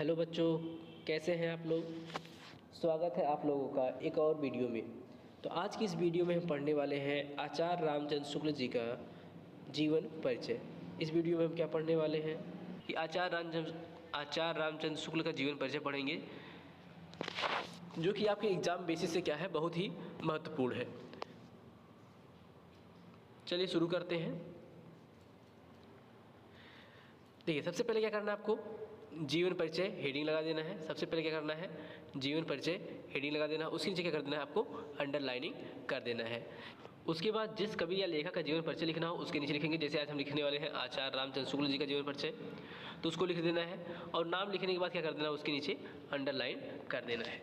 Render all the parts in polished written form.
Hello बच्चों, कैसे हैं आप लोग। स्वागत है आप लोगों का एक और वीडियो में। तो आज की इस वीडियो में हम पढ़ने वाले हैं आचार्य रामचंद्र शुक्ल जी का जीवन परिचय। इस वीडियो में हम क्या पढ़ने वाले हैं कि आचार्य रामचंद्र शुक्ल का जीवन परिचय पढ़ेंगे, जो कि आपके एग्जाम बेसिस से क्या है, बहुत ही महत्वपूर्ण है। चलिए शुरू करते हैं। देखिए, सबसे पहले क्या करना है आपको, जीवन परिचय हेडिंग लगा देना है। सबसे पहले क्या करना है, जीवन परिचय हेडिंग लगा देना है। उसके नीचे क्या कर देना है, आपको अंडरलाइनिंग कर देना है। उसके बाद जिस कवि या लेखक का जीवन परिचय लिखना हो उसके नीचे लिखेंगे। जैसे आज हम लिखने वाले हैं आचार्य रामचंद्र शुक्ल जी का जीवन परिचय, तो उसको लिख देना है और नाम लिखने के बाद क्या कर देना है, उसके नीचे अंडरलाइन कर देना है।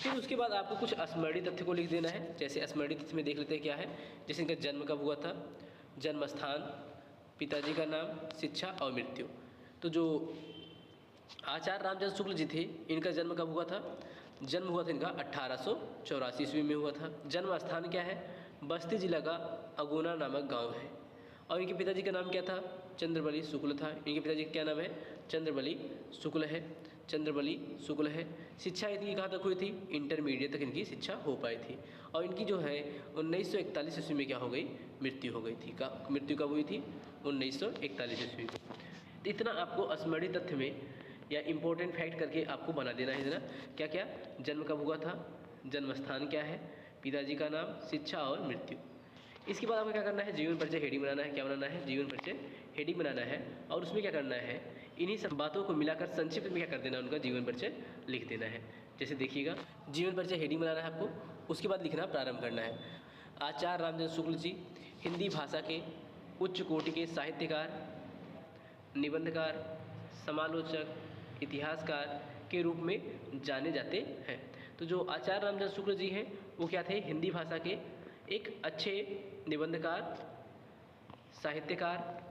फिर उसके बाद आपको कुछ स्मरणीय तथ्य को लिख देना है। जैसे स्मरणीय तथ्य में देख लेते हैं क्या है। जैसे इनका जन्म कब हुआ था, जन्म स्थान, पिताजी का नाम, शिक्षा और मृत्यु। तो जो आचार्य रामचंद्र शुक्ल जी थे, इनका जन्म कब हुआ था, जन्म हुआ था इनका 1884 ईस्वी में हुआ था। जन्म स्थान क्या है, बस्ती जिला का अगुना नामक गांव है। और इनके पिताजी का नाम क्या था, चंद्रबली शुक्ल था। इनके पिताजी का क्या नाम है, चंद्रबली शुक्ल है। चंद्रबली शुक्ल है। शिक्षा इनकी कहाँ तक हुई थी, इंटरमीडिएट तक इनकी शिक्षा हो पाई थी। और इनकी जो है 1941 ईस्वी में क्या हो गई, मृत्यु हो गई थी। मृत्यु कब हुई थी, 1941 ईस्वी में। तो इतना आपको स्मरणीय तथ्य में या इम्पोर्टेंट फैक्ट करके आपको बना देना है। क्या क्या, जन्म कब हुआ था, जन्म स्थान क्या है, पिताजी का नाम, शिक्षा और मृत्यु। इसके बाद आपको क्या करना है, जीवन परिचय हेडिंग बनाना है। क्या बनाना है, जीवन परिचय हेडिंग बनाना है। और उसमें क्या करना है, इन्हीं सब बातों को मिलाकर संक्षिप्त में क्या कर देना, उनका जीवन परिचय लिख देना है। जैसे देखिएगा, जीवन परिचय हेडिंग बनाना है आपको, उसके बाद लिखना प्रारंभ करना है। आचार्य रामचंद्र शुक्ल जी हिंदी भाषा के उच्च कोटि के साहित्यकार, निबंधकार, समालोचक, इतिहासकार के रूप में जाने जाते हैं। तो जो आचार्य रामचंद्र शुक्ल जी हैं, वो क्या थे, हिंदी भाषा के एक अच्छे निबंधकार, साहित्यकार,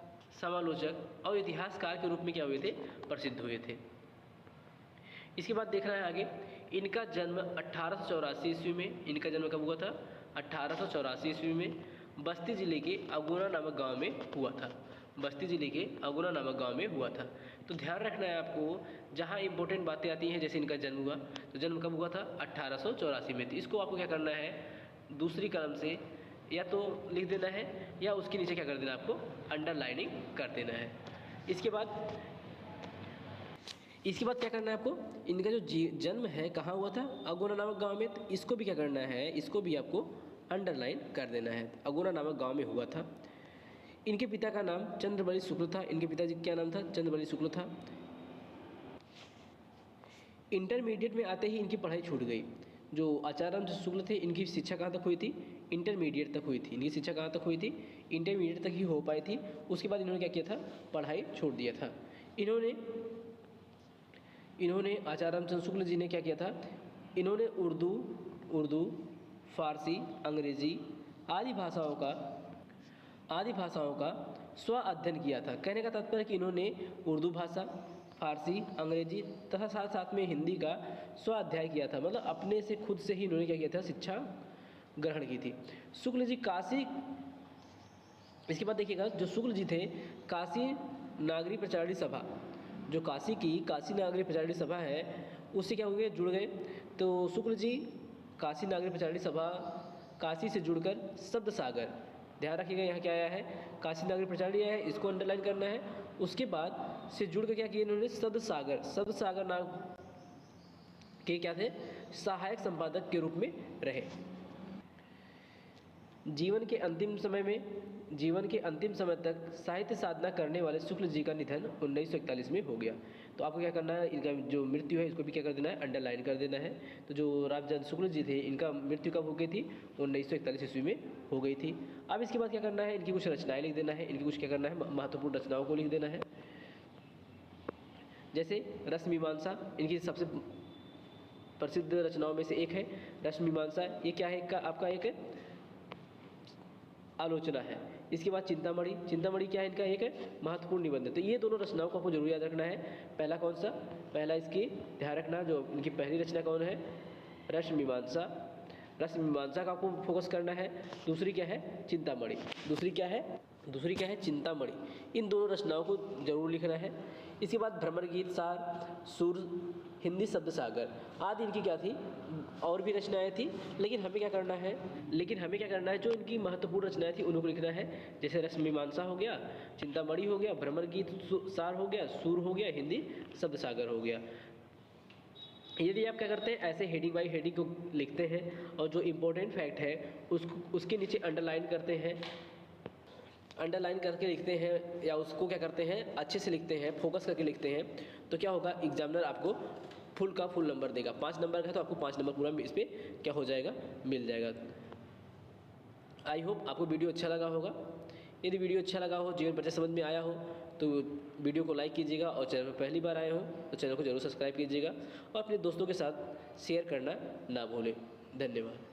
समालोचक और इतिहासकार के रूप में क्या हुए थे, प्रसिद्ध हुए थे। इसके बाद देखना है आगे, इनका जन्म 1884 ईस्वी में, इनका जन्म कब हुआ था, 1884 ईस्वी में बस्ती जिले के अगुना नामक गांव में हुआ था। बस्ती जिले के अगुना नामक गांव में हुआ था। तो ध्यान रखना है आपको, जहां इंपॉर्टेंट बातें आती हैं, जैसे इनका जन्म हुआ, तो जन्म कब हुआ था, 1884 में। तो इसको आपको क्या करना है, दूसरी कलम से या तो लिख देना है या उसके नीचे क्या कर देना, आपको अंडरलाइनिंग कर देना है। इसके बाद क्या करना है आपको, इनका जो जन्म है कहाँ हुआ था, अगुना नामक गांव में। तो इसको भी क्या करना है, इसको भी आपको अंडरलाइन कर देना है। अगुना नामक गांव में हुआ था। इनके पिता का नाम चंद्रबली शुक्ल था। इनके पिताजी क्या नाम था, चंद्रबली शुक्ल था। इंटरमीडिएट में आते ही इनकी पढ़ाई छूट गई। जो आचार्य रामचंद्र शुक्ल थे, इनकी शिक्षा कहाँ तक हुई थी, इंटरमीडिएट तक हुई थी। इनकी शिक्षा कहाँ तक हुई थी, इंटरमीडिएट तक ही हो पाई थी। उसके बाद इन्होंने क्या किया था, पढ़ाई छोड़ दिया था। इन्होंने आचार्य रामचंद्र शुक्ल जी ने क्या किया था, इन्होंने उर्दू, फारसी, अंग्रेजी आदि भाषाओं का स्व अध्ययन किया था। कहने का तात्पर्य कि इन्होंने उर्दू भाषा, फारसी, अंग्रेजी तथा साथ साथ में हिंदी का स्व अध्याय किया था। मतलब अपने से खुद से ही इन्होंने क्या किया था, शिक्षा ग्रहण की थी। शुक्ल जी काशी, इसके बाद देखिएगा, जो शुक्ल जी थे, काशी नागरी प्रचारणी सभा, जो काशी नागरी प्रचारणी सभा है, उससे क्या हुए, जुड़ गए। तो शुक्ल जी काशी नागरी प्रचारणी सभा, काशी से जुड़कर शब्द सागर, ध्यान रखिएगा यहाँ क्या आया है, काशी नागरी प्रचारणी आया है, इसको अंडरलाइन करना है। उसके बाद से जुड़कर क्या किया इन्होंने, शब्द सागर नाम के क्या थे, सहायक संपादक के रूप में रहे। जीवन के अंतिम समय तक साहित्य साधना करने वाले शुक्ल जी का निधन 1941 में हो गया। तो आपको क्या करना है, इनका जो मृत्यु है इसको भी क्या कर देना है, अंडरलाइन कर देना है। तो जो रामचंद्र शुक्ल जी थे, इनका मृत्यु कब हो गई थी, 1941 ईस्वी में हो गई थी। अब इसके बाद क्या करना है, इनकी कुछ रचनाएं लिख देना है। इनकी कुछ क्या करना है, महत्वपूर्ण रचनाओं को लिख देना है। जैसे रसमीमांसा इनकी सबसे प्रसिद्ध रचनाओं में से एक है रसमीमांसा। ये क्या है, आपका एक आलोचना है। इसके बाद चिंतामणि क्या है, इनका एक महत्वपूर्ण निबंध है। तो ये दोनों रचनाओं को आपको जरूर याद रखना है। पहला कौन सा, पहला इसकी ध्यान रखना, जो इनकी पहली रचना कौन है, रसमीमांसा का आपको फोकस करना है। दूसरी क्या है, चिंतामणि। दूसरी क्या है, दूसरी क्या है, चिंतामणि। इन दोनों रचनाओं को जरूर लिखना है। इसके बाद भ्रमर गीत, सार, सुर, हिंदी शब्द सागर आदि इनकी क्या थी, और भी रचनाएं थी। लेकिन हमें क्या करना है, जो इनकी महत्वपूर्ण रचनाएं थी उनको लिखना है। जैसे रसमीमांसा हो गया, चिंतामणि हो गया, भ्रमर गीत सार हो गया, सुर हो गया, हिंदी शब्द सागर हो गया। यदि आप क्या करते हैं, ऐसे हेडिंग बाई हेडिंग को लिखते हैं और जो इम्पोर्टेंट फैक्ट है उसके नीचे अंडरलाइन करते हैं, अंडरलाइन करके लिखते हैं, या उसको क्या करते हैं, अच्छे से लिखते हैं, फोकस करके लिखते हैं, तो क्या होगा, एग्जामिनर आपको फुल का फुल नंबर देगा। 5 नंबर का है तो आपको 5 नंबर पूरा इस पर क्या हो जाएगा, मिल जाएगा। आई होप आपको वीडियो अच्छा लगा होगा। यदि वीडियो अच्छा लगा हो, जीवन परिचय समझ में आया हो, तो वीडियो को लाइक कीजिएगा, और चैनल पर पहली बार आए हो तो चैनल को जरूर सब्सक्राइब कीजिएगा, और अपने दोस्तों के साथ शेयर करना ना भूलें। धन्यवाद।